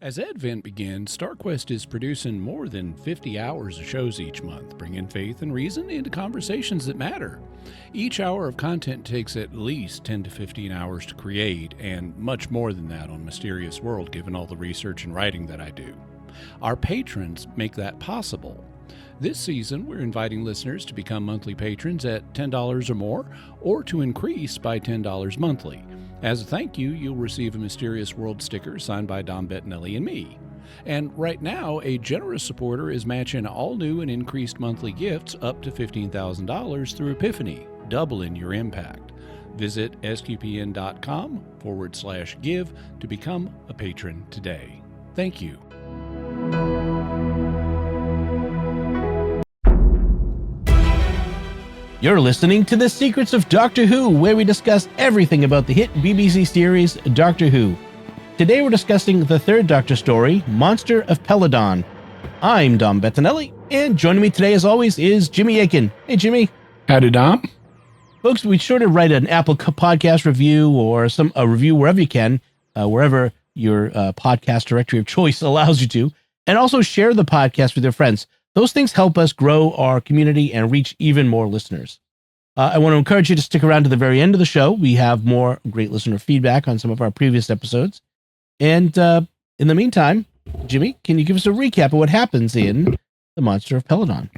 As Advent begins, StarQuest is producing more than 50 hours of shows each month, bringing faith and reason into conversations that matter. Each hour of content takes at least 10 to 15 hours to create, and much more than that on Mysterious World, given all the research and writing that I do. Our patrons make that possible. This season, we're inviting listeners to become monthly patrons at $10 or more, or to increase by $10 monthly. As a thank you, you'll receive a Mysterious World sticker signed by Dom Bettinelli and me. And right now, a generous supporter is matching all new and increased monthly gifts up to $15,000 through Epiphany, doubling your impact. Visit sqpn.com/give to become a patron today. Thank you. You're listening to The Secrets of Doctor Who, where we discuss everything about the hit BBC series Doctor Who. Today we're discussing the third Doctor story, Monster of Peladon. I'm Dom Bettinelli, and joining me today, as always, is Jimmy Akin. Hey, Jimmy. Howdy, Dom. Folks, we sure to write an Apple podcast review or a review wherever you can, wherever your podcast directory of choice allows you to, and also share the podcast with your friends. Those things help us grow our community and reach even more listeners. I want to encourage you to stick around to the very end of the show. We have more great listener feedback on some of our previous episodes. And in the meantime, Jimmy, can you give us a recap of what happens in The Monster of Peladon?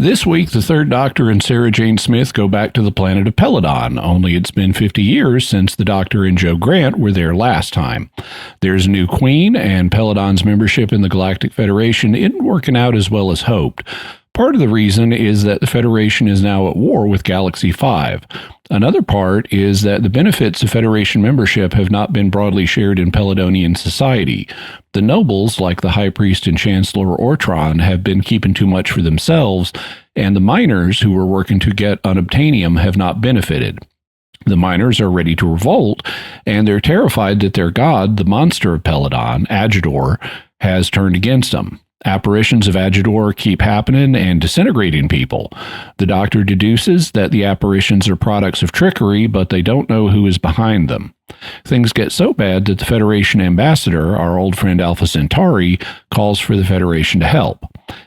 This week, the third Doctor and Sarah Jane Smith go back to the planet of Peladon, only it's been 50 years since the Doctor and Joe Grant were there last time. There's a new queen, and Peladon's membership in the Galactic Federation isn't working out as well as hoped. Part of the reason is that the Federation is now at war with Galaxy 5. Another part is that the benefits of Federation membership have not been broadly shared in Peladonian society. The nobles, like the High Priest and Chancellor Ortron, have been keeping too much for themselves, and the miners who were working to get unobtainium have not benefited. The miners are ready to revolt, and they're terrified that their god, the Monster of Peladon, Agidor, has turned against them. Apparitions of Agidor keep happening and disintegrating people. The Doctor deduces that the apparitions are products of trickery, but they don't know who is behind them. Things get so bad that the Federation ambassador, our old friend Alpha Centauri, calls for the Federation to help.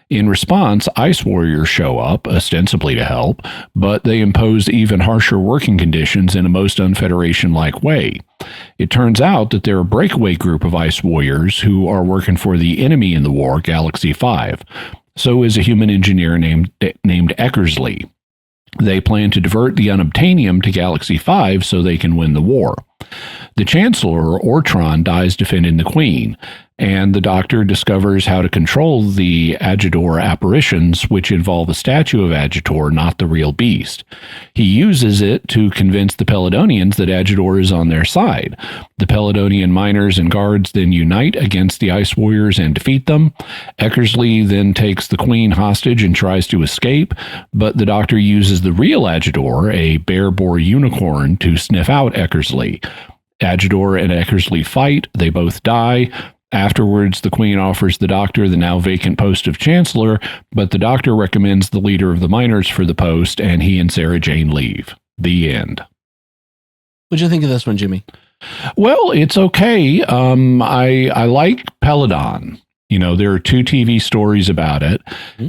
In response, Ice Warriors show up, ostensibly to help, but they impose even harsher working conditions in a most un-Federation-like way. It turns out that they're a breakaway group of Ice Warriors who are working for the enemy in the war, Galaxy 5. So is a human engineer named Eckersley. They plan to divert the unobtainium to Galaxy 5 so they can win the war. The Chancellor, Ortron, dies defending the Queen, and the Doctor discovers how to control the Agidor apparitions, which involve a statue of Agidor, not the real beast. He uses it to convince the Peladonians that Agidor is on their side. The Peladonian miners and guards then unite against the Ice Warriors and defeat them. Eckersley then takes the Queen hostage and tries to escape, but the Doctor uses the real Agidor, a bear-boar unicorn, to sniff out Eckersley. Agidor and Eckersley fight. They both die. Afterwards, the Queen offers the Doctor the now vacant post of Chancellor, but the Doctor recommends the leader of the miners for the post, and he and Sarah Jane leave. The end. What'd you think of this one, Jimmy? Well, it's okay. I like Peladon. You know, there are 2 TV stories about it,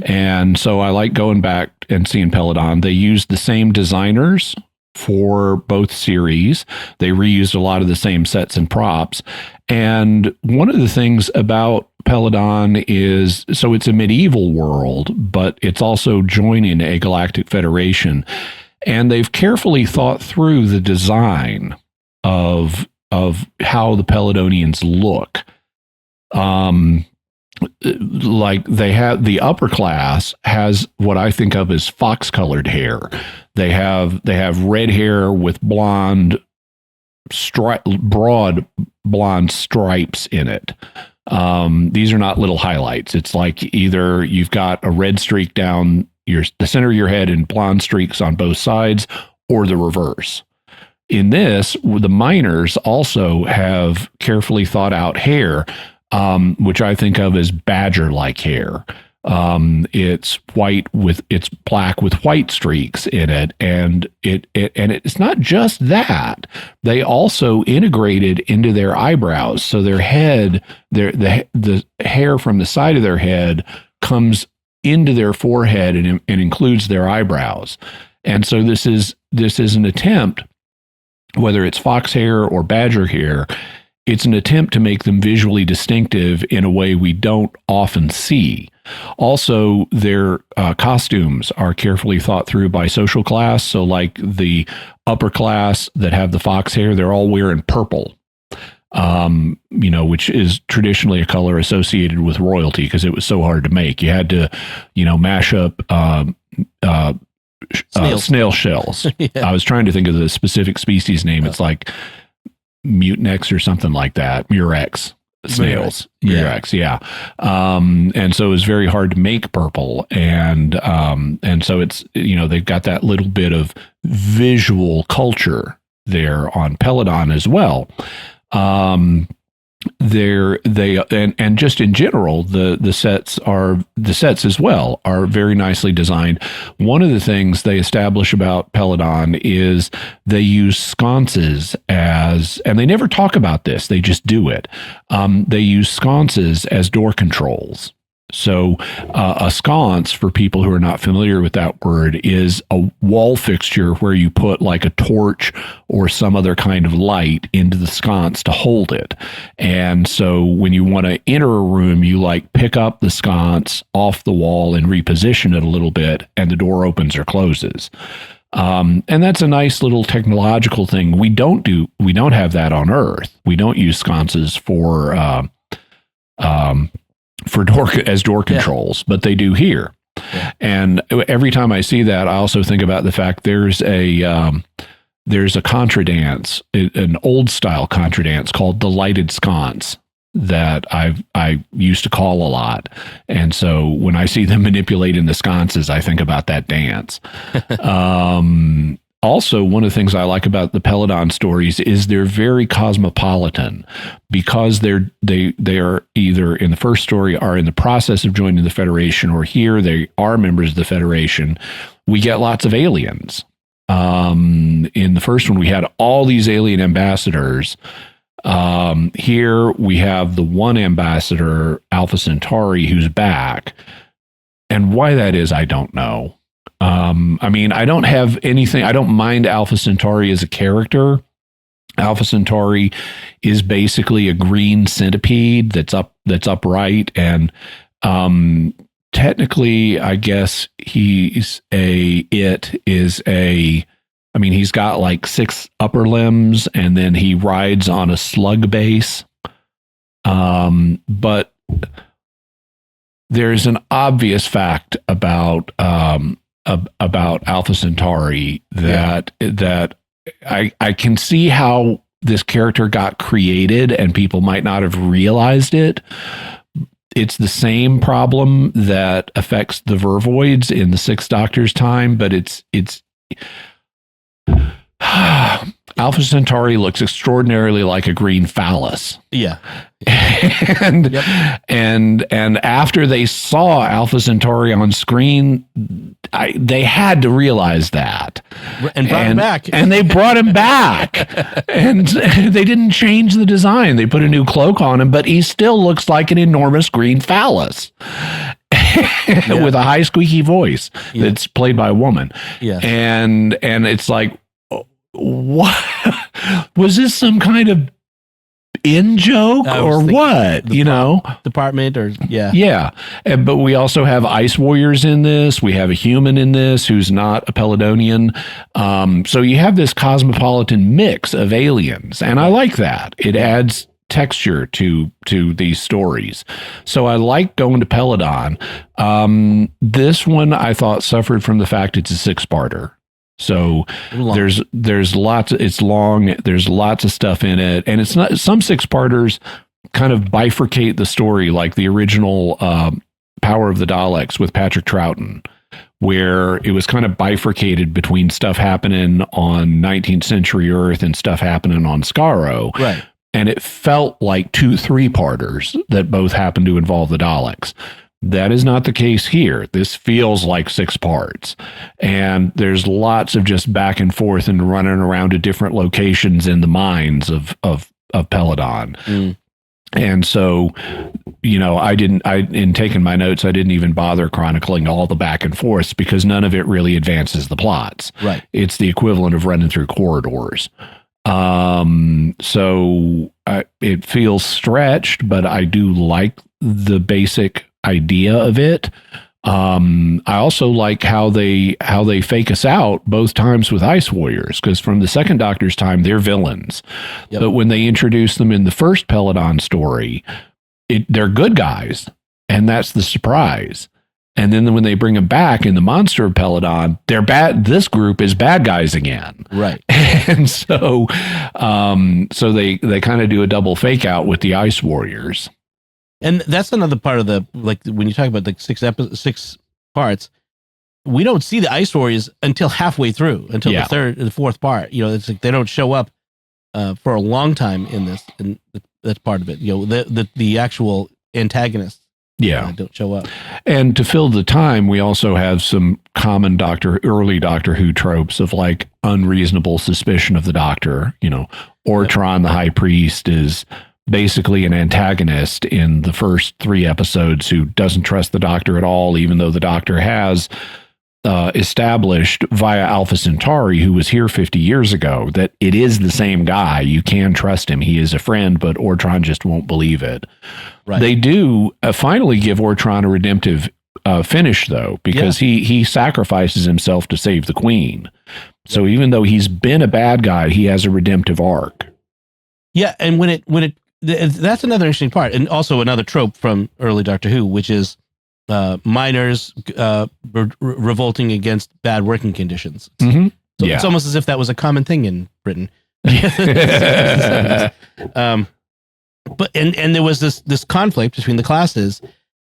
and so I like going back and seeing Peladon. They used the same designers for both series. They reused a lot of the same sets and props. And one of the things about Peladon is, so it's a medieval world, but it's also joining a galactic federation. And they've carefully thought through the design of how the Peladonians look. Like they have, the upper class has what I think of as fox-colored hair. They have red hair with broad blonde stripes in it. These are not little highlights. It's like either you've got a red streak down the center of your head and blonde streaks on both sides, or the reverse. In this, the miners also have carefully thought out hair, which I think of as badger-like hair. It's black with white streaks in it, and it's not just that. They also integrated into their eyebrows, so their head, the hair from the side of their head comes into their forehead and includes their eyebrows. And so this is an attempt, whether it's fox hair or badger hair, it's an attempt to make them visually distinctive in a way we don't often see. Also, their costumes are carefully thought through by social class. So like the upper class that have the fox hair, they're all wearing purple, which is traditionally a color associated with royalty because it was so hard to make. You had to, mash up snail shells. Yeah. I was trying to think of the specific species name. It's like Mutinex or something like that. Murex snails. Murex, yeah. And so it was very hard to make purple. And so it's, they've got that little bit of visual culture there on Peladon as well. And just in general, the sets as well are very nicely designed. One of the things they establish about Peladon is they use sconces and they never talk about this, they just do it. They use sconces as door controls. So a sconce, for people who are not familiar with that word, is a wall fixture where you put like a torch or some other kind of light into the sconce to hold it. And so when you want to enter a room, you like pick up the sconce off the wall and reposition it a little bit, and the door opens or closes. And that's a nice little technological thing. We don't have that on Earth. We don't use sconces for door controls, but they do here. Yeah. And every time I see that, I also think about the fact there's a contra dance, an old style contra dance called the lighted sconce that I used to call a lot. And so when I see them manipulating the sconces, I think about that dance. Also, one of the things I like about the Peladon stories is they're very cosmopolitan, because they are either in the first story are in the process of joining the Federation, or here they are members of the Federation. We get lots of aliens. In the first one, we had all these alien ambassadors. Here we have the one ambassador, Alpha Centauri, who's back. And why that is, I don't know. I don't have anything. I don't mind Alpha Centauri as a character. Alpha Centauri is basically a green centipede that's upright, and technically, I guess he's got like 6 upper limbs, and then he rides on a slug base. But there's an obvious fact about Alpha Centauri that I can see how this character got created and people might not have realized it. It's the same problem that affects the Vervoids in the Sixth Doctor's time, but it's Alpha Centauri looks extraordinarily like a green phallus. Yeah. And after they saw Alpha Centauri on screen, they had to realize that. And brought him back. And they brought him back. And they didn't change the design. They put a new cloak on him, but he still looks like an enormous green phallus. With a high squeaky voice that's played by a woman. Yeah. And it's like, what was this, some kind of in joke or what, department or but we also have ice warriors in this. We have a human in this who's not a Peladonian. So you have this cosmopolitan mix of aliens, and I like that. It adds texture to these stories. So I like going to Peladon. This one I thought suffered from the fact it's a 6-parter. So there's lots, it's long, there's lots of stuff in it. And it's not, some 6-parters kind of bifurcate the story, like the original Power of the Daleks with Patrick Troughton, where it was kind of bifurcated between stuff happening on 19th century Earth and stuff happening on Skaro. Right. And it felt like 2 3-parters that both happened to involve the Daleks. That is not the case here. This feels like 6 parts, and there's lots of just back and forth and running around to different locations in the mines of Peladon. Mm. And so, in taking my notes, I didn't even bother chronicling all the back and forths because none of it really advances the plots. Right. It's the equivalent of running through corridors. It feels stretched, but I do like the basic idea of it. I also like how they fake us out both times with Ice Warriors, because from the second Doctor's time, they're villains. Yep. But when they introduce them in the first Peladon story, they're good guys, and that's the surprise. And then when they bring them back in the Monster of Peladon, they're bad. This group is bad guys again. Right. And so they kind of do a double fake out with the Ice Warriors. And that's another part of the, like, when you talk about the 6 parts, we don't see the Ice Warriors until halfway through, until the fourth part. It's like they don't show up for a long time in this, and that's part of it. The actual antagonists don't show up. And to fill the time, we also have some common early Doctor Who tropes of like unreasonable suspicion of the Doctor. Ortron, the High Priest, is basically an antagonist in the first 3 episodes who doesn't trust the Doctor at all, even though the Doctor has established via Alpha Centauri, who was here 50 years ago, that it is the same guy. You can trust him. He is a friend, but Ortron just won't believe it. Right. They do finally give Ortron a redemptive finish, though, because he sacrifices himself to save the Queen. So even though he's been a bad guy, he has a redemptive arc. Yeah, and that's another interesting part, and also another trope from early Doctor Who, which is miners revolting against bad working conditions. Mm-hmm. So it's almost as if that was a common thing in Britain. But there was this conflict between the classes,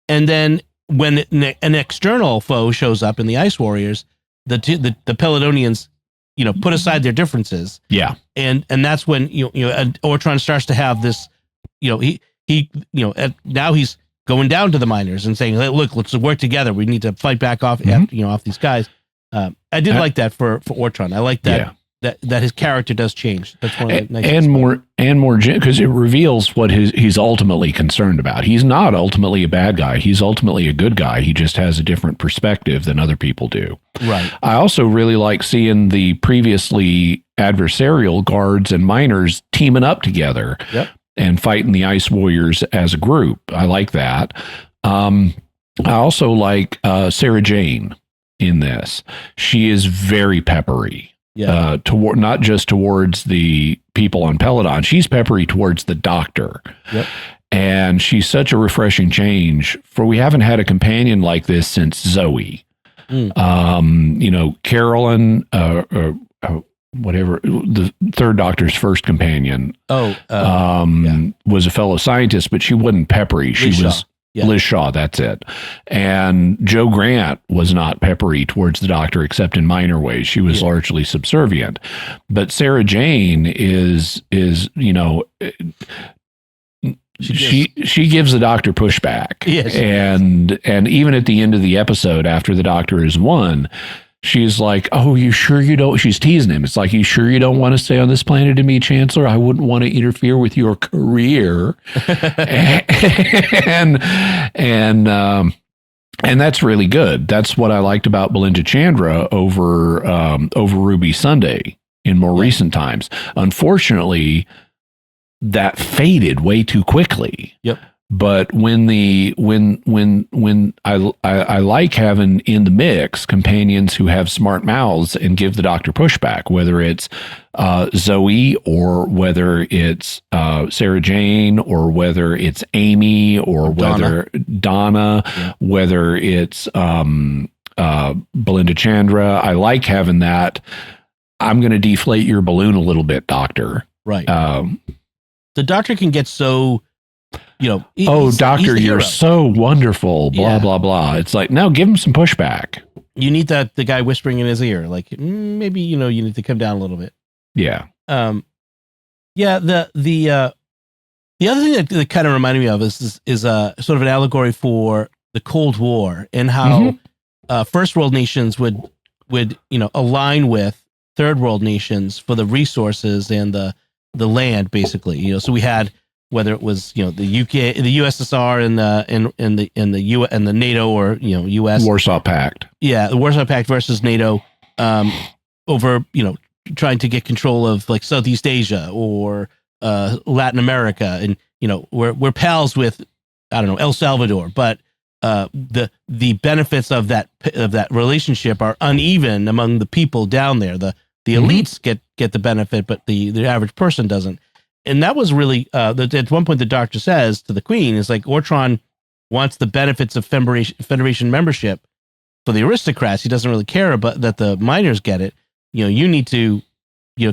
and then when an external foe shows up in the Ice Warriors, the Peladonians, put aside their differences. Yeah, and that's when Ortron starts to have this. Now he's going down to the miners and saying, "Look, let's work together. We need to fight back off, off these guys." I did like that for Ortron. I like that that his character does change. That's one of the nice and more because it reveals what he's ultimately concerned about. He's not ultimately a bad guy. He's ultimately a good guy. He just has a different perspective than other people do. Right. I also really like seeing the previously adversarial guards and miners teaming up together. Yep. And fighting the Ice Warriors as a group. I like that. I also like Sarah Jane in this. She is very peppery. Yeah. Not just towards the people on Peladon. She's peppery towards the Doctor. Yep. And she's such a refreshing change. We haven't had a companion like this since Zoe. Carolyn, whatever, the third Doctor's first companion was a fellow scientist, but she wasn't peppery. She was Liz Shaw, that's it. And Jo Grant was not peppery towards the Doctor except in minor ways. She was largely subservient. But Sarah Jane is she gives the Doctor pushback. Yes. And even at the end of the episode, after the Doctor is won, she's like, "Oh, you sure you don't?" She's teasing him. It's like, "You sure you don't want to stay on this planet and be Chancellor? I wouldn't want to interfere with your career." and that's really good. That's what I liked about Belinda Chandra over Ruby Sunday in more recent times. Unfortunately, that faded way too quickly. Yep. But when I like having in the mix companions who have smart mouths and give the Doctor pushback, whether it's Zoe or whether it's Sarah Jane or whether it's Amy or whether Donna, whether it's Belinda Chandra. I like having that. I'm going to deflate your balloon a little bit, Doctor. Right. The Doctor can get so. Doctor, you're so wonderful, blah, blah, blah. It's like, no, give him some pushback. You need the guy whispering in his ear, like, maybe, you need to come down a little bit. Yeah. The other thing that kind of reminded me of is sort of an allegory for the Cold War and how first world nations would align with third world nations for the resources and the land, basically. So we had, whether it was the UK, the USSR, and the NATO, or US Warsaw Pact. Yeah, the Warsaw Pact versus NATO, over trying to get control of like Southeast Asia or Latin America, and we're pals with, I don't know, El Salvador, but the benefits of that relationship are uneven among the people down there. The elites get the benefit, but the average person doesn't. And that was really at one point the Doctor says to the Queen, is like, Ortron wants the benefits of Federation membership for the aristocrats. He doesn't really care about that the miners get it. You need to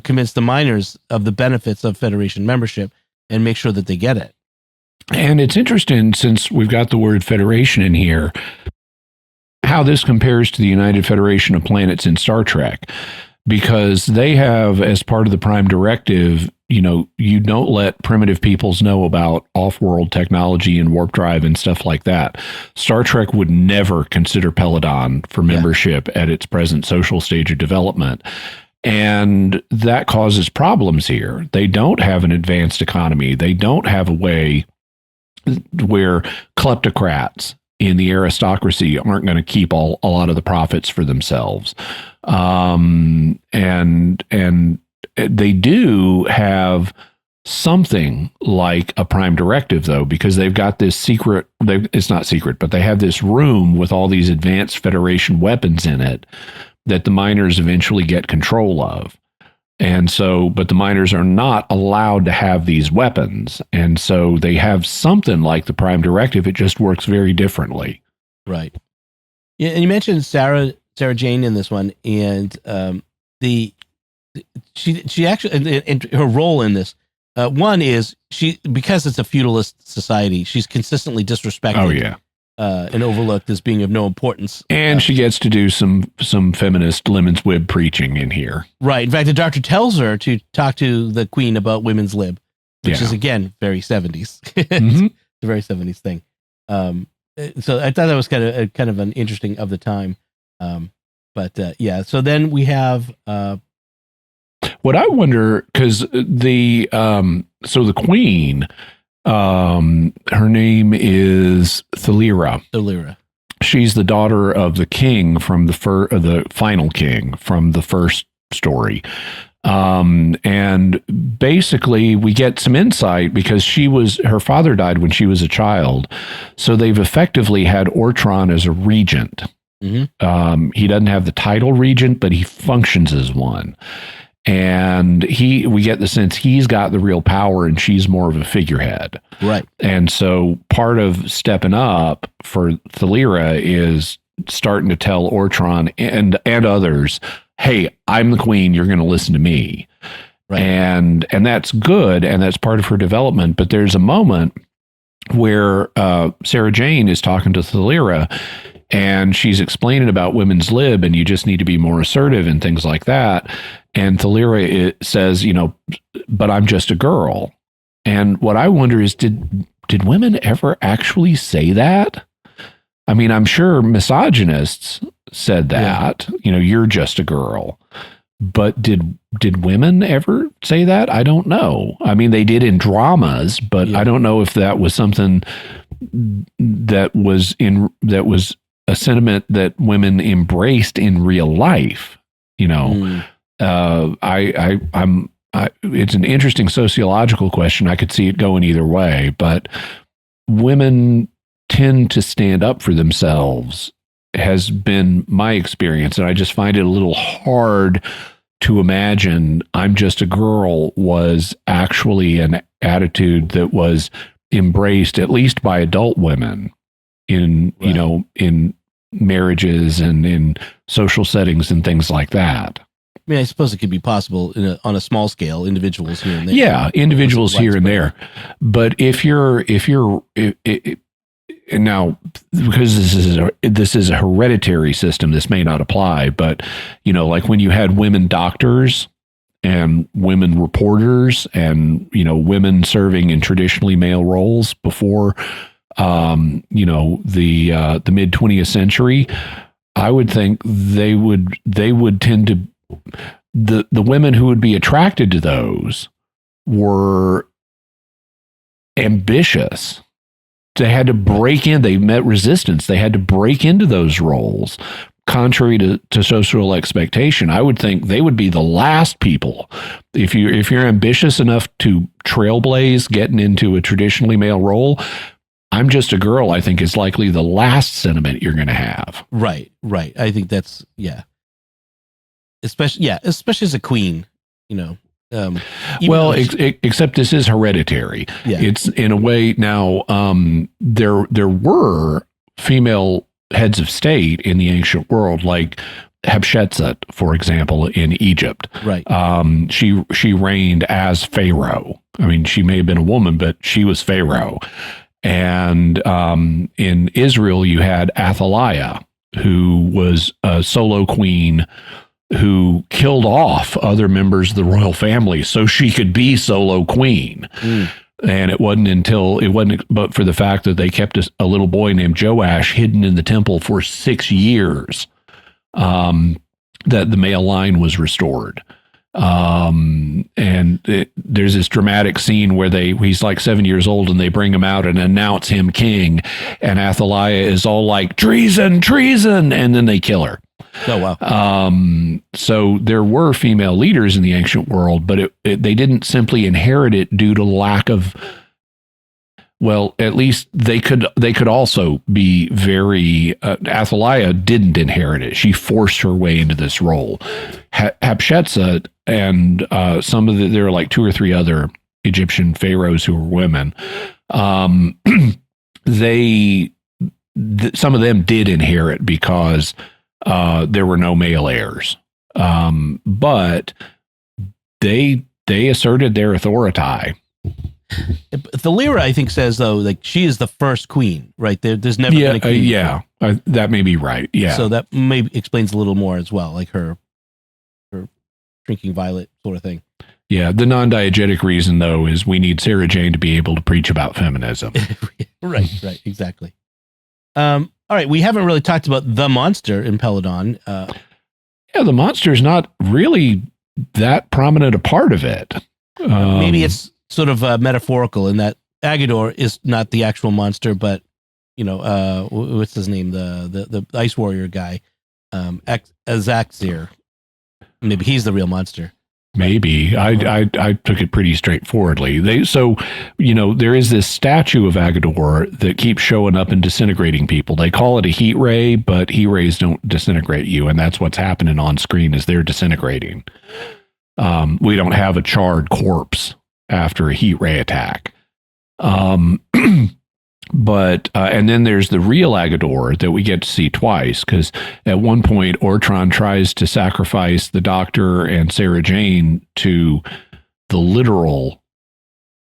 convince the miners of the benefits of Federation membership and make sure that they get it. And it's interesting, since we've got the word Federation in here, how this compares to the United Federation of Planets in Star Trek, because they have, as part of the Prime Directive, you don't let primitive peoples know about off-world technology and warp drive and stuff like that. Star Trek would never consider Peladon for membership at its present social stage of development. And that causes problems here. They don't have an advanced economy. They don't have a way where kleptocrats in the aristocracy aren't going to keep a lot of the profits for themselves. And they do have something like a Prime Directive, though, because they've got this secret, it's not secret, but they have this room with all these advanced Federation weapons in it that the miners eventually get control of. And so, but the miners are not allowed to have these weapons. And so they have something like the Prime Directive. It just works very differently. Right. Yeah, and you mentioned Sarah Jane in this one, and she actually, and her role in this, one is because it's a feudalist society, she's consistently disrespected. Oh yeah. And overlooked as being of no importance. And she gets to do some feminist lemons lib preaching in here. Right. In fact, the Doctor tells her to talk to the Queen about women's lib, which is, again, very 70s. It's a very 70s thing. So I thought that was kind of an interesting of the time. So then we have... what I wonder, because the Queen... her name is Thalira. She's the daughter of the king from the final king from the first story. And basically we get some insight because her father died when she was a child. So they've effectively had Ortron as a regent. He doesn't have the title regent, but he functions as one. And we get the sense he's got the real power and she's more of a figurehead. Right. And so part of stepping up for Thalira is starting to tell Ortron and others, hey, I'm the queen, you're going to listen to me. Right. And that's good, and that's part of her development. But there's a moment where Sarah Jane is talking to Thalira, and she's explaining about women's lib, and you just need to be more assertive and things like that. And Thalira says, but I'm just a girl. And what I wonder is, did women ever actually say that? I mean, I'm sure misogynists said that, you're just a girl. But did women ever say that? I don't know. I mean, they did in dramas, but I don't know if that was something that was a sentiment that women embraced in real life. It's an interesting sociological question. I could see it going either way, but women tend to stand up for themselves, has been my experience. And I just find it a little hard to imagine I'm just a girl was actually an attitude that was embraced, at least by adult women in, in marriages and in social settings and things like that. I mean, I suppose it could be possible on a small scale, individuals here and there. Yeah, individuals here and there. But if you're now, because this is a hereditary system, this may not apply, but like when you had women doctors and women reporters and women serving in traditionally male roles before the mid 20th century, I would think they would tend to, the women who would be attracted to those were ambitious. They had to break in. They met resistance. They had to break into those roles, contrary to social expectation. I would think they would be the last people. If you're ambitious enough to trailblaze getting into a traditionally male role, I'm just a girl, I think is likely the last sentiment you're going to have. Right. I think that's, yeah. Especially as a queen, except this is hereditary. Yeah. It's in a way now, there were female heads of state in the ancient world, like Hatshepsut, for example, in Egypt. Right. She reigned as pharaoh. I mean, she may have been a woman, but she was pharaoh. And in Israel, you had Athaliah, who was a solo queen who killed off other members of the royal family so she could be solo queen. And it wasn't but for the fact that they kept a little boy named Joash hidden in the temple for 6 years, that the male line was restored. There's this dramatic scene where he's like 7 years old and they bring him out and announce him king, and Athaliah is all like, treason, and then they kill her. Oh, wow. So there were female leaders in the ancient world, but they didn't simply inherit it due to lack of, well, at least they could also be very, Athaliah didn't inherit it. She forced her way into this role. Hatshepsut and there are like 2 or 3 other Egyptian pharaohs who were women. Some of them did inherit because there were no male heirs. But they asserted their authority. Thalira, I think, says, though, like she is the first queen, right? There's never been a queen. That may be right. Yeah. So that maybe explains a little more as well, like her drinking violet sort of thing. Yeah. The non-diegetic reason, though, is we need Sarah Jane to be able to preach about feminism. Right. Exactly. All right. We haven't really talked about the monster in Peladon. The monster is not really that prominent a part of it. Maybe it's sort of metaphorical in that Agador is not the actual monster, but what's his name, the ice warrior guy, Azaxir. Maybe he's the real monster. Maybe. I took it pretty straightforwardly. There is this statue of Agador that keeps showing up and disintegrating people. They call it a heat ray, but heat rays don't disintegrate you, and that's what's happening on screen is they're disintegrating. We don't have a charred corpse after a heat ray attack. But and then there's the real Agador that we get to see twice, because at one point Ortron tries to sacrifice the Doctor and Sarah Jane to the literal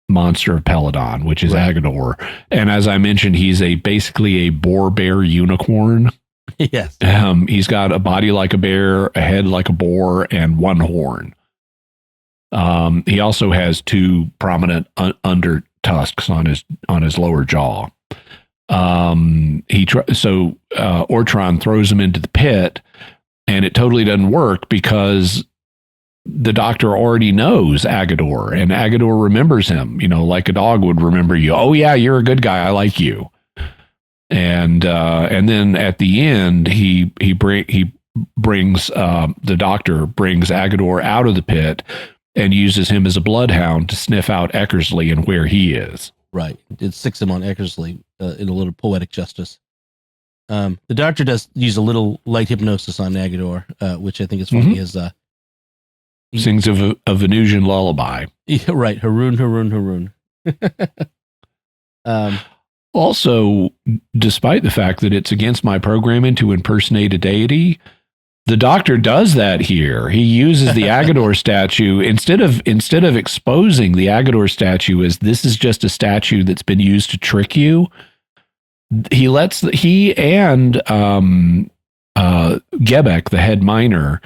Monster of Peladon, which is right. Agador. And as I mentioned, he's basically a boar bear unicorn. Yes. He's got a body like a bear, a head like a boar, and one horn. He also has 2 prominent under tusks on his lower jaw. Ortron throws him into the pit, and it totally doesn't work because the Doctor already knows Agador, and Agador remembers him, like a dog would remember you. Oh yeah, you're a good guy. I like you. And then at the end, the Doctor brings Agador out of the pit and uses him as a bloodhound to sniff out Eckersley and where he is. Right. It sticks him on Eckersley in a little poetic justice. The Doctor does use a little light hypnosis on Agador, which I think is funny. He sings a Venusian lullaby. Yeah, right. Haroon, Haroon, Haroon. Also, despite the fact that it's against my programming to impersonate a deity, the Doctor does that here. He uses the Agador statue instead of exposing the Agador statue as this is just a statue that's been used to trick you. He and Gebek, the head miner,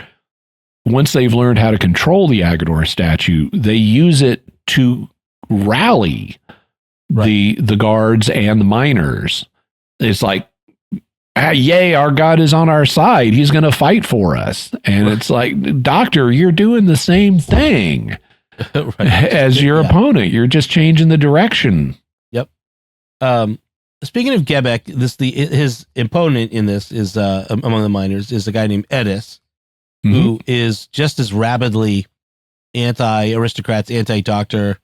once they've learned how to control the Agador statue, they use it to rally the guards and the miners. It's like, yay, our God is on our side. He's going to fight for us. And it's like, Doctor, you're doing the same thing as your opponent. You're just changing the direction. Yep. Speaking of Gebek, his opponent in this is among the miners is a guy named Edis, who is just as rabidly anti-aristocrats, anti-doctor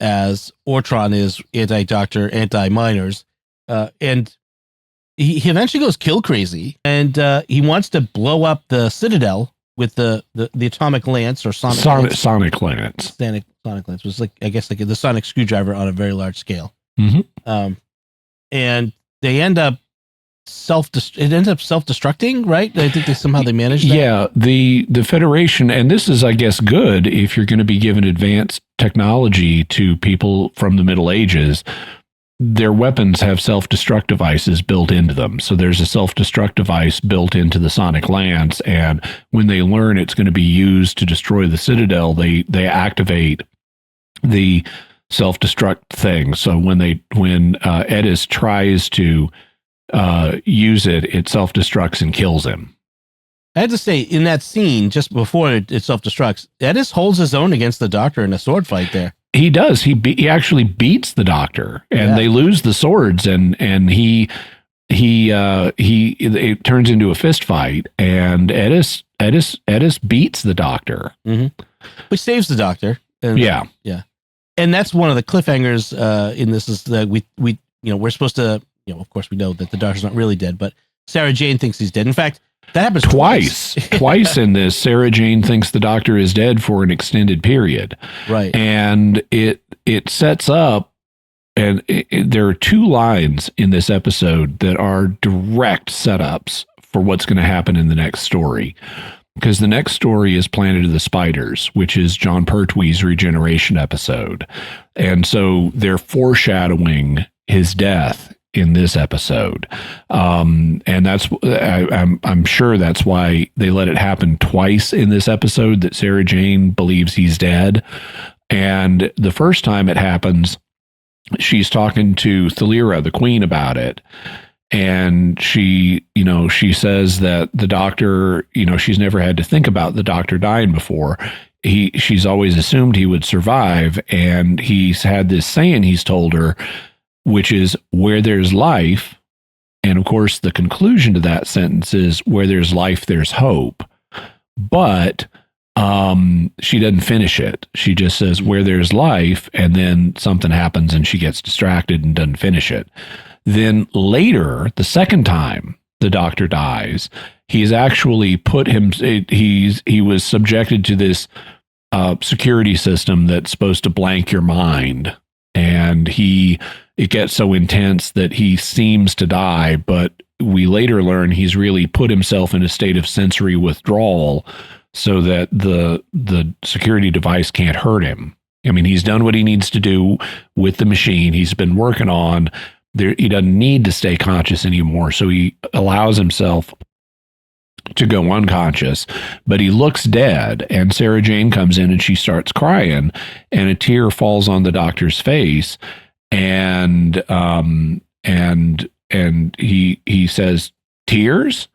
as Ortron is anti-doctor, anti-miners. And he eventually goes kill crazy, and he wants to blow up the Citadel with the atomic lance or sonic lance. Sonic lance, which is like, I guess, like the sonic screwdriver on a very large scale. And they end up self-destructing, right? I think they managed that. Yeah, the Federation, and this is, I guess, good if you're going to be given advanced technology to people from the Middle Ages. Their weapons have self-destruct devices built into them. So there's a self-destruct device built into the sonic lance, and when they learn it's going to be used to destroy the Citadel, they activate the self-destruct thing. So when Edis tries to use it, it self-destructs and kills him. I had to say, in that scene, just before it self-destructs, Edis holds his own against the Doctor in a sword fight there. He does. He actually beats the Doctor, and they lose the swords, and it turns into a fist fight, and Edis beats the Doctor, which saves the Doctor. And, yeah. And that's one of the cliffhangers in this is that we're supposed to, of course we know that the Doctor's not really dead, but Sarah Jane thinks he's dead. In fact, that happens twice. Twice in this, Sarah Jane thinks the Doctor is dead for an extended period. Right. And it sets up, and there are two lines in this episode that are direct setups for what's going to happen in the next story. Because the next story is Planet of the Spiders, which is John Pertwee's regeneration episode. And so they're foreshadowing his death in this episode. And that's, I'm sure that's why they let it happen twice in this episode, that Sarah Jane believes he's dead. And the first time it happens, she's talking to Thalira, the queen, about it. And she says that the Doctor, she's never had to think about the Doctor dying before. She's always assumed he would survive. And he's had this saying he's told her, which is, where there's life. And of course, the conclusion to that sentence is, where there's life, there's hope. But she doesn't finish it. She just says, where there's life, and then something happens and she gets distracted and doesn't finish it. Then later, the second time the Doctor dies, he's actually he was subjected to this security system that's supposed to blank your mind. And it gets so intense that he seems to die, but we later learn he's really put himself in a state of sensory withdrawal so that the security device can't hurt him. I mean, he's done what he needs to do with the machine he's been working on. He doesn't need to stay conscious anymore, so he allows himself to go unconscious, but he looks dead, and Sarah Jane comes in and she starts crying, and a tear falls on the Doctor's face, and he says, "Tears?"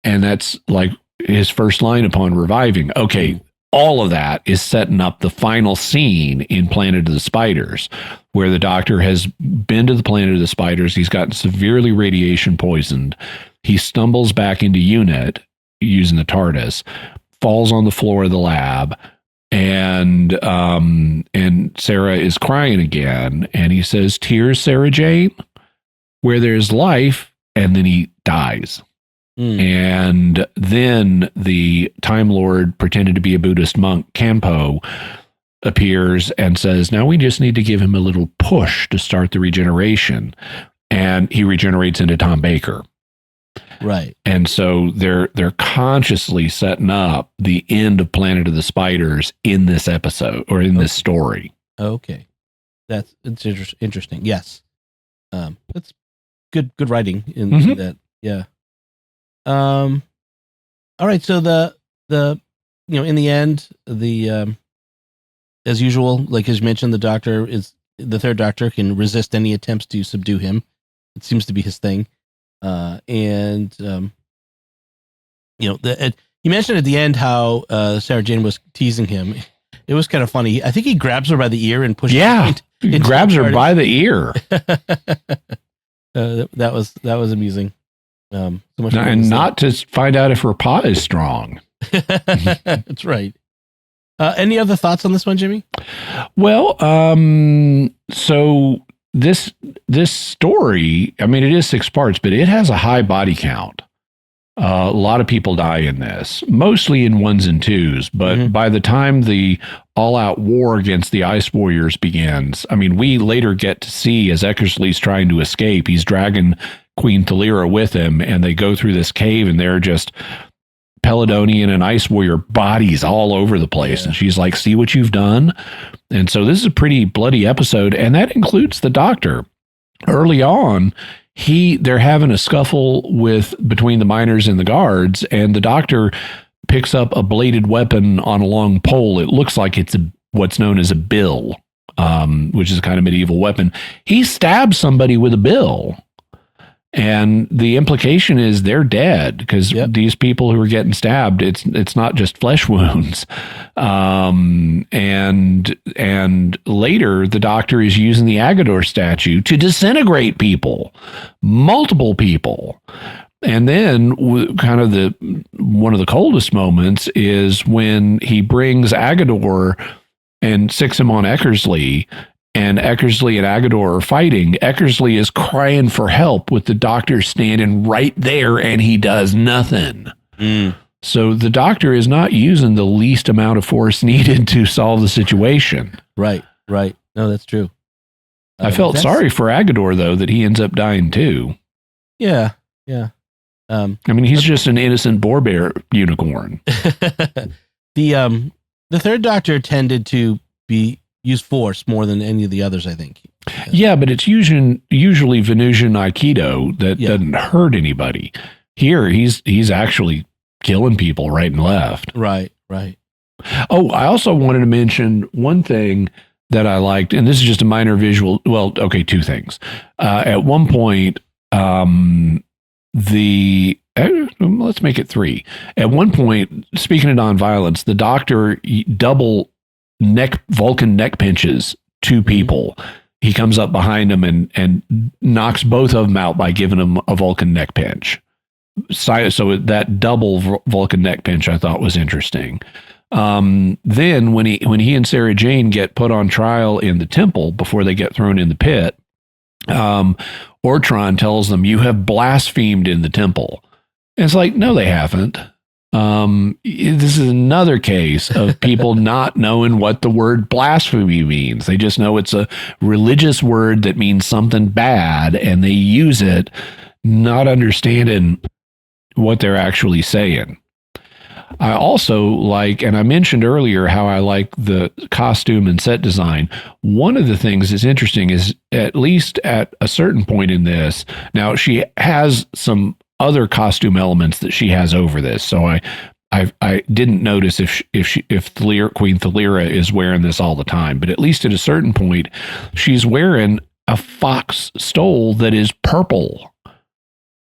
And that's like his first line upon reviving. Okay, all of that is setting up the final scene in Planet of the Spiders, where the Doctor has been to the Planet of the Spiders. He's gotten severely radiation poisoned. He stumbles back into unit using the TARDIS, falls on the floor of the lab, and Sarah is crying again. And he says, "Tears, Sarah Jane? Where there's life," and then he dies. And then the Time Lord, pretending to be a Buddhist monk, Kampo, appears and says, now we just need to give him a little push to start the regeneration. And he regenerates into Tom Baker. Right. And so they're consciously setting up the end of Planet of the Spiders in this episode, or in this story. Okay. It's interesting. Yes. That's good writing in that. Yeah. All right. So in the end, as usual, like as you mentioned, the Doctor is the Third Doctor can resist any attempts to subdue him. It seems to be his thing. He mentioned at the end how Sarah Jane was teasing him. It was kind of funny. I think he grabs her by the ear and pushes her he grabs her by the ear. That was amusing. So much and not to find out if her paw is strong. That's right. Any other thoughts on this one, Jimmy? Well, so this story, I mean, it is 6 parts, but it has a high body count. A lot of people die in this, mostly in 1s and 2s. But by the time the all-out war against the Ice Warriors begins, I mean, we later get to see as Eckersley's trying to escape, he's dragging Queen Thalira with him, and they go through this cave, and they're just Peladonian and Ice Warrior bodies all over the place. Yeah. And she's like, see what you've done? And so this is a pretty bloody episode, and that includes the Doctor. Early on, they're having a scuffle between the miners and the guards, and the Doctor picks up a bladed weapon on a long pole. It looks like it's what's known as a bill, which is a kind of medieval weapon. He stabs somebody with a bill. And the implication is they're dead because these people who are getting stabbed, it's not just flesh wounds. And later the Doctor is using the Agador statue to disintegrate people, multiple people. And then kind of one of the coldest moments is when he brings Agador and sicks him on Eckersley. And Eckersley and Agador are fighting. Eckersley is crying for help with the Doctor standing right there, and he does nothing. So the Doctor is not using the least amount of force needed to solve the situation. Right. No, that's true. I felt sorry for Agador, though, that he ends up dying, too. Yeah. I mean, he's just an innocent boar bear unicorn. The Third Doctor tended to use force more than any of the others, I think. Yeah, but it's usually Venusian Aikido that doesn't hurt anybody. Here, he's actually killing people right and left. Right. Oh, I also wanted to mention one thing that I liked, and this is just a minor visual. Well, okay, 2 things. At one point, let's make it 3. At one point, speaking of nonviolence, the Doctor double Vulcan neck pinches 2 people. He comes up behind them and knocks both of them out by giving them a Vulcan neck pinch. So that double Vulcan neck pinch I thought was interesting. Then when he and Sarah Jane get put on trial in the temple before they get thrown in the pit, Ortron tells them, you have blasphemed in the temple. And it's like, no, they haven't. This is another case of people not knowing what the word blasphemy means. They just know it's a religious word that means something bad, and they use it not understanding what they're actually saying. I also like, and I mentioned earlier how I like the costume and set design. One of the things that's interesting is, at least at a certain point in this, now she has some other costume elements that she has over this. So I didn't notice if Queen Thalira is wearing this all the time, but at least at a certain point, she's wearing a fox stole that is purple,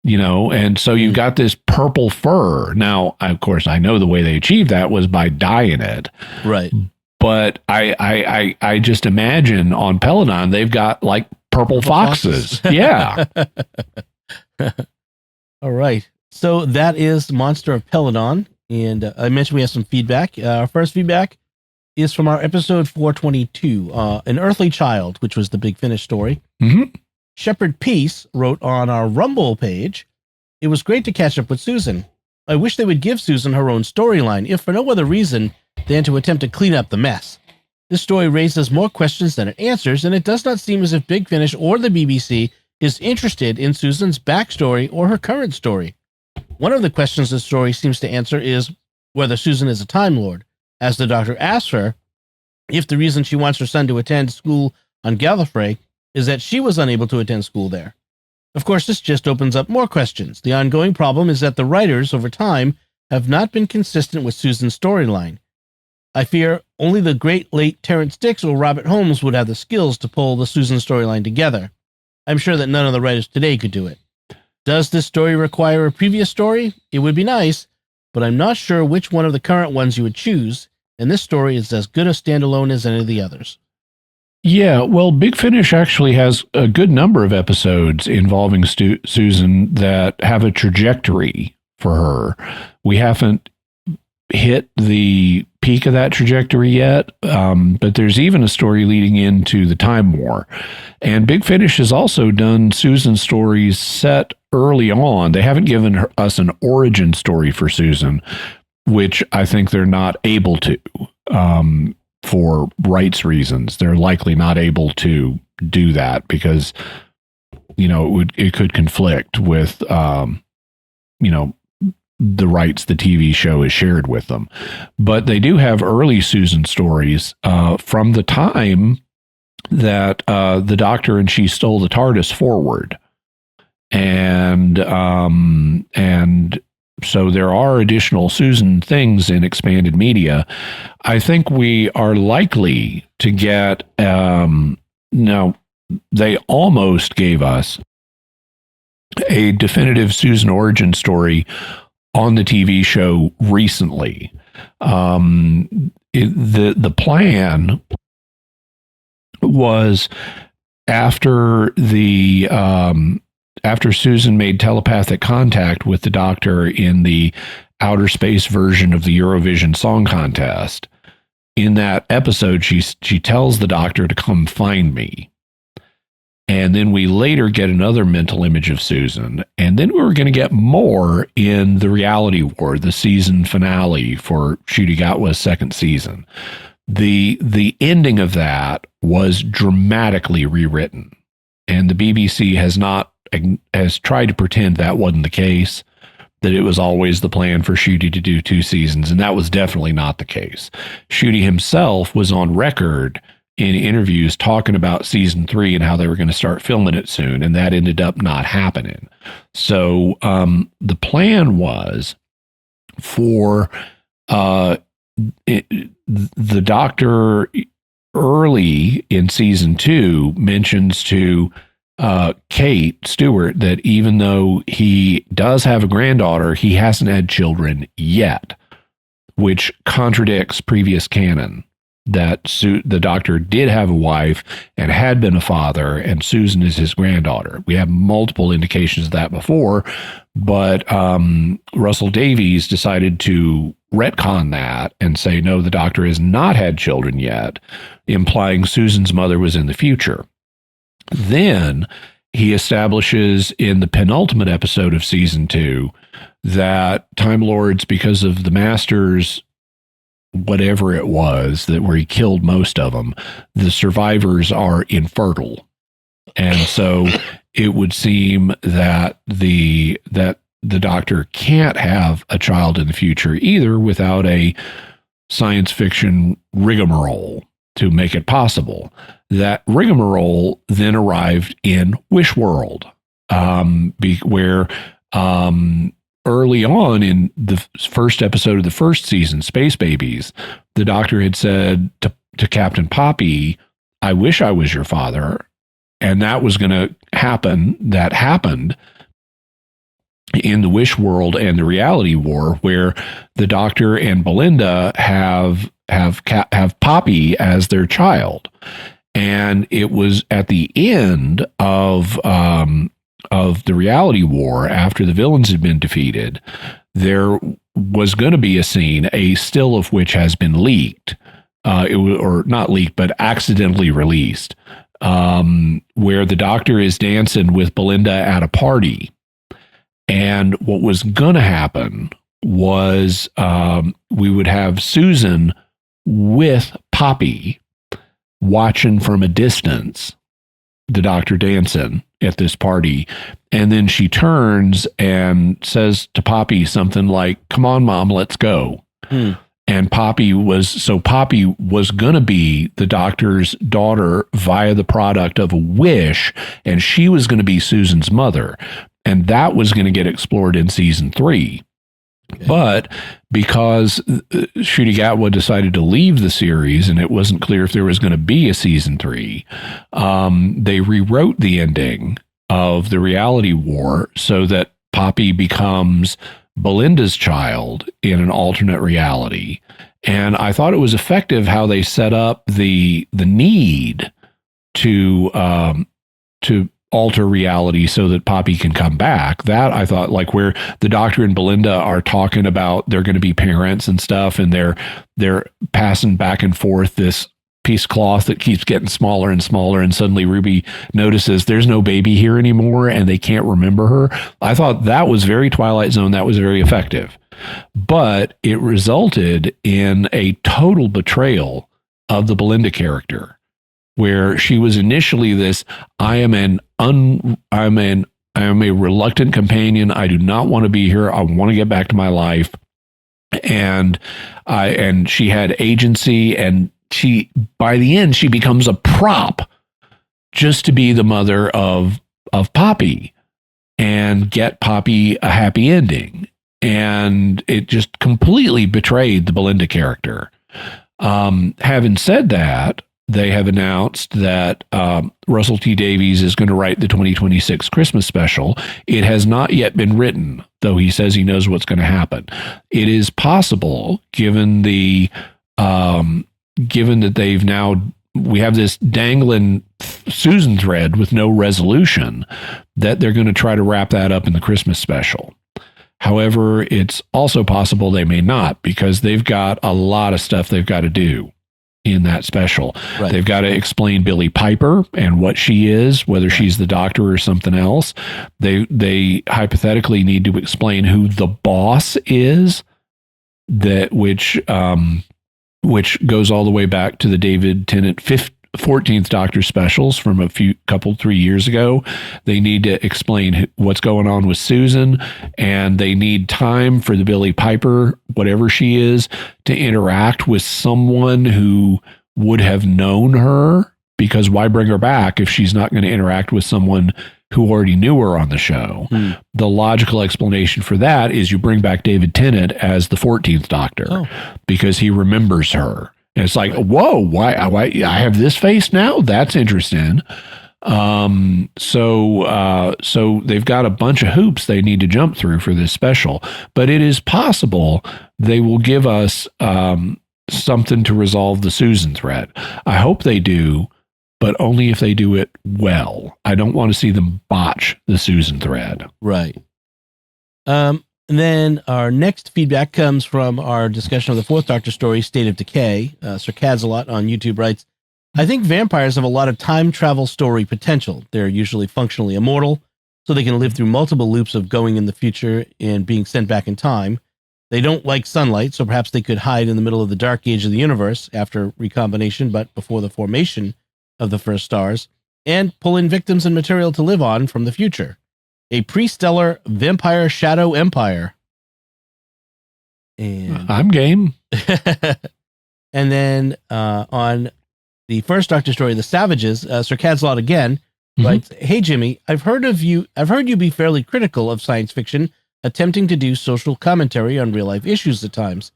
and so you've got this purple fur. Now, of course, I know the way they achieved that was by dyeing it. Right. But I just imagine on Peladon, they've got like purple foxes. Yeah. All right. So that is Monster of Peladon. And I mentioned we have some feedback. Our first feedback is from our episode 422, An Earthly Child, which was the Big Finish story. Shepherd Peace wrote on our Rumble page, it was great to catch up with Susan. I wish they would give Susan her own storyline, if for no other reason than to attempt to clean up the mess. This story raises more questions than it answers, and it does not seem as if Big Finish or the BBC is interested in Susan's backstory or her current story. One of the questions the story seems to answer is whether Susan is a Time Lord, as the Doctor asks her if the reason she wants her son to attend school on Gallifrey is that she was unable to attend school there. Of course, this just opens up more questions. The ongoing problem is that the writers, over time, have not been consistent with Susan's storyline. I fear only the great late Terrence Dicks or Robert Holmes would have the skills to pull the Susan storyline together. I'm sure that none of the writers today could do it. Does this story require a previous story? It would be nice, but I'm not sure which one of the current ones you would choose, and this story is as good a standalone as any of the others. Yeah, well, Big Finish actually has a good number of episodes involving Susan that have a trajectory for her. We haven't hit the peak of that trajectory yet, but there's even a story leading into the Time War. And Big Finish has also done Susan stories set early on. They haven't given us an origin story for Susan, which I think they're not able to. For rights reasons, they're likely not able to do that because, it could conflict with, the rights the TV show is shared with them. But they do have early Susan stories from the time that the Doctor and she stole the TARDIS forward. And so there are additional Susan things in expanded media. I think we are likely to get, now they almost gave us a definitive Susan origin story on the TV show recently. The plan was after Susan made telepathic contact with the Doctor in the outer space version of the Eurovision Song Contest, in that episode, she tells the Doctor to come find me. And then we later get another mental image of Susan. And then we were going to get more in the Reality War, the season finale for Ncuti Gatwa's second season. The ending of that was dramatically rewritten. And the BBC has tried to pretend that wasn't the case, that it was always the plan for Ncuti to do 2 seasons, and that was definitely not the case. Ncuti himself was on record in interviews talking about season 3 and how they were going to start filming it soon, and that ended up not happening. So the plan was for the Doctor early in season 2 mentions to Kate Stewart that even though he does have a granddaughter, he hasn't had children yet, which contradicts previous canon that the Doctor did have a wife and had been a father, and Susan is his granddaughter. We have multiple indications of that before, but Russell Davies decided to retcon that and say, no, the Doctor has not had children yet, implying Susan's mother was in the future. Then he establishes in the penultimate episode of season 2 that Time Lords, because of the Master's whatever it was that where he killed most of them, the survivors are infertile. And so it would seem that the Doctor can't have a child in the future either without a science fiction rigmarole to make it possible. That rigmarole then arrived in Wish World, where early on in the first episode of the first season, Space Babies, the Doctor had said to Captain Poppy, I wish I was your father. And that was going to happen. That happened in the Wish World and the Reality War, where the Doctor and Belinda have Poppy as their child. And it was at the end of the Reality War, after the villains had been defeated, there was going to be a scene, a still of which has been leaked, or not leaked, but accidentally released, where the Doctor is dancing with Belinda at a party. And what was going to happen was we would have Susan with Poppy watching from a distance the Doctor dancing at this party. And then she turns and says to Poppy something like, come on, Mom, let's go. And Poppy was going to be the Doctor's daughter via the product of a wish, and she was going to be Susan's mother. And that was going to get explored in season 3. But because Ncuti Gatwa decided to leave the series and it wasn't clear if there was going to be a season 3, they rewrote the ending of the reality war so that Poppy becomes Belinda's child in an alternate reality. And I thought it was effective how they set up the need to alter reality so that Poppy can come back. That I thought, like, where the Doctor and Belinda are talking about they're going to be parents and stuff, and they're passing back and forth this piece of cloth that keeps getting smaller and smaller, and suddenly Ruby notices there's no baby here anymore and they can't remember her. I thought that was very Twilight Zone. That was very effective. But it resulted in a total betrayal of the Belinda character, where she was initially this, I am a reluctant companion. I do not want to be here. I want to get back to my life. And she had agency, and by the end, she becomes a prop just to be the mother of Poppy and get Poppy a happy ending. And it just completely betrayed the Belinda character. Having said that, they have announced that Russell T Davies is going to write the 2026 Christmas special. It has not yet been written, though he says he knows what's going to happen. It is possible, given that we have this dangling Susan thread with no resolution, that they're going to try to wrap that up in the Christmas special. However, it's also possible they may not, because they've got a lot of stuff they've got to do in that special. Right. They've got to explain Billie Piper and what she is, whether she's the Doctor or something else. They hypothetically need to explain who the boss is, which goes all the way back to the David Tennant 14th Doctor specials from 3 years ago. They need to explain what's going on with Susan, and they need time for the Billie Piper, whatever she is, to interact with someone who would have known her, because why bring her back if she's not going to interact with someone who already knew her on the show? The logical explanation for that is you bring back David Tennant as the 14th Doctor, because he remembers her. And it's like, whoa, why I have this face now? That's interesting. So they've got a bunch of hoops they need to jump through for this special, but it is possible they will give us something to resolve the Susan thread. I hope they do, but only if they do it well. I don't want to see them botch the Susan thread. Right. And then our next feedback comes from our discussion of the 4th Doctor story, State of Decay. Sir Cadsalot on YouTube writes, I think vampires have a lot of time travel story potential. They're usually functionally immortal, so they can live through multiple loops of going in the future and being sent back in time. They don't like sunlight, so perhaps they could hide in the middle of the dark age of the universe after recombination, but before the formation of the first stars, and pull in victims and material to live on from the future. A pre-stellar vampire shadow empire. And I'm game. And then on the 1st Doctor story, The Savages, Sir Cadslot again writes, Hey Jimmy, I've heard you be fairly critical of science fiction attempting to do social commentary on real life issues at times,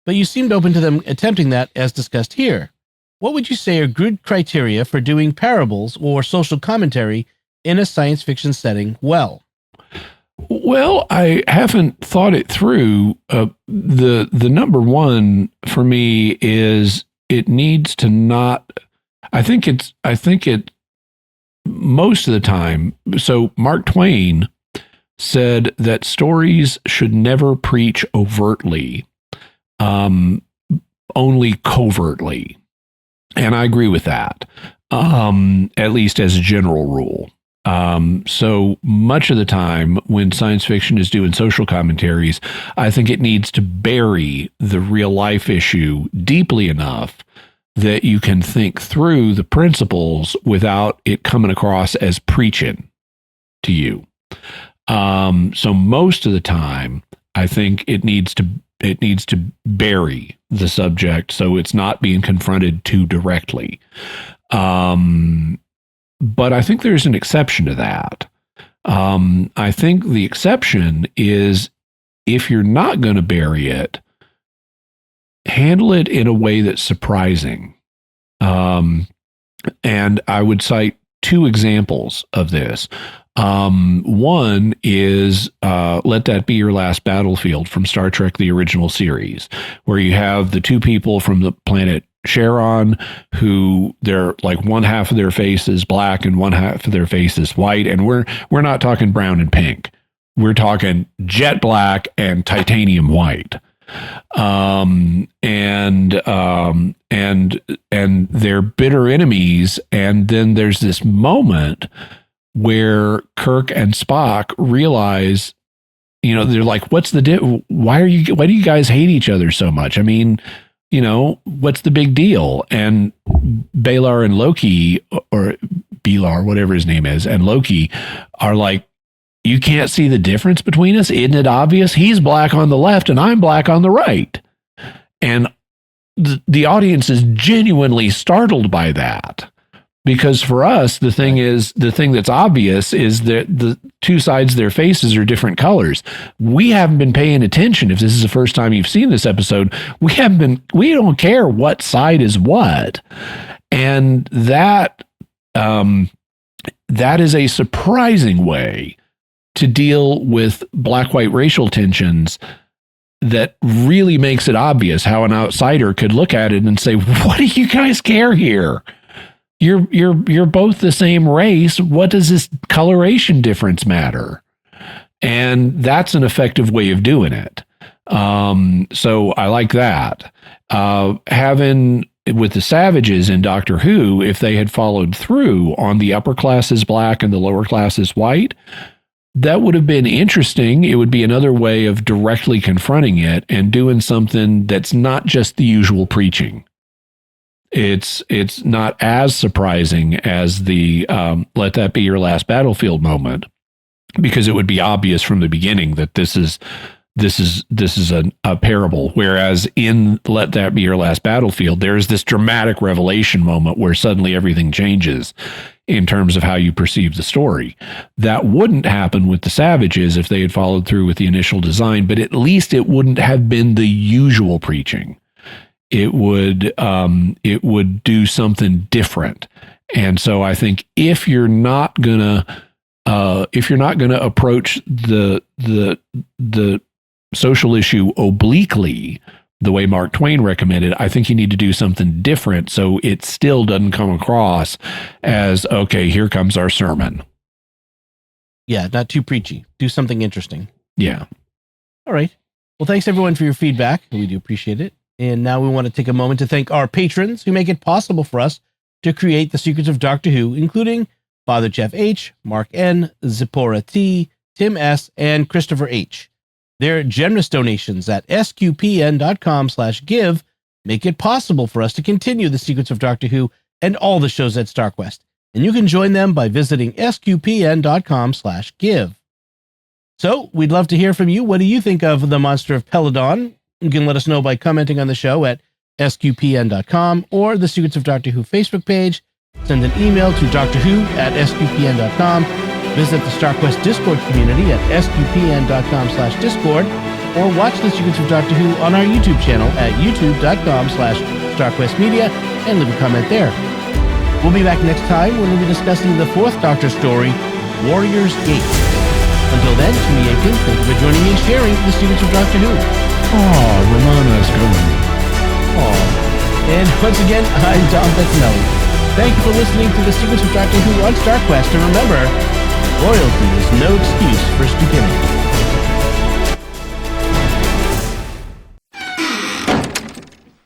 but you seemed open to them attempting that as discussed here. What would you say are good criteria for doing parables or social commentary in a science fiction setting well? Well, I haven't thought it through. The number one for me is it needs to not. I think it most of the time. So Mark Twain said that stories should never preach overtly, only covertly, and I agree with that. At least as a general rule. So much of the time when science fiction is doing social commentaries, I think it needs to bury the real life issue deeply enough that you can think through the principles without it coming across as preaching to you. So most of the time, I think it needs to bury the subject so it's not being confronted too directly. But I think there's an exception to that. I think the exception is if you're not going to bury it, handle it in a way that's surprising. And I would cite two examples of this. One is Let That Be Your Last Battlefield from Star Trek, the original series, where you have the two people from the planet Charon, who they're like one half of their face is black and one half of their face is white. And we're not talking brown and pink. We're talking jet black and titanium white. And they're bitter enemies. And then there's this moment where Kirk and Spock realize, you know, they're like, what's the why do you guys hate each other so much? I mean, you know, what's the big deal? And Balar and Loki, or Belar, whatever his name is, and Loki are like, you can't see the difference between us? Isn't it obvious? He's black on the left and I'm black on the right. And the audience is genuinely startled by that. Because for us, the thing that's obvious is that the two sides of their faces are different colors. We haven't been paying attention. If this is the first time you've seen this episode, we don't care what side is what. And that is a surprising way to deal with black-white racial tensions that really makes it obvious how an outsider could look at it and say, what do you guys care here? You're both the same race. What does this coloration difference matter? And that's an effective way of doing it. So I like that. Having with the Savages in Doctor Who, if they had followed through on the upper class is black and the lower class is white, that would have been interesting. It would be another way of directly confronting it and doing something that's not just the usual preaching. It's not as surprising as the Let That Be Your Last Battlefield moment, because it would be obvious from the beginning that this is a parable. Whereas in Let That Be Your Last Battlefield, there's this dramatic revelation moment where suddenly everything changes in terms of how you perceive the story. That wouldn't happen with the Savages if they had followed through with the initial design, but at least it wouldn't have been the usual preaching. It would do something different. And so I think if you're not gonna approach the social issue obliquely, the way Mark Twain recommended, I think you need to do something different so it still doesn't come across as, okay, here comes our sermon. Yeah, not too preachy. Do something interesting. Yeah. All right. Well, thanks everyone for your feedback. We do appreciate it. And now we want to take a moment to thank our patrons who make it possible for us to create the Secrets of Doctor Who, including Father Jeff H., Mark N., Zipporah T., Tim S., and Christopher H. Their generous donations at sqpn.com/give make it possible for us to continue the Secrets of Doctor Who and all the shows at StarQuest. And you can join them by visiting sqpn.com/give. So we'd love to hear from you. What do you think of the Monster of Peladon? You can let us know by commenting on the show at sqpn.com or the Secrets of Doctor Who Facebook page. Send an email to drwho@sqpn.com. Visit the StarQuest Discord community at sqpn.com/discord, or watch the Secrets of Doctor Who on our YouTube channel at youtube.com/StarQuestMedia and leave a comment there. We'll be back next time when we'll be discussing the fourth Doctor story, Warrior's Gate. Until then, to me, Akin, thank you for joining me and sharing the Secrets of Doctor Who. Oh, Ramona's going. Oh. And once again, I'm Dom Bettinelli. Thank you for listening to the Secrets of Doctor Who on StarQuest. And remember, royalty is no excuse for stupidity.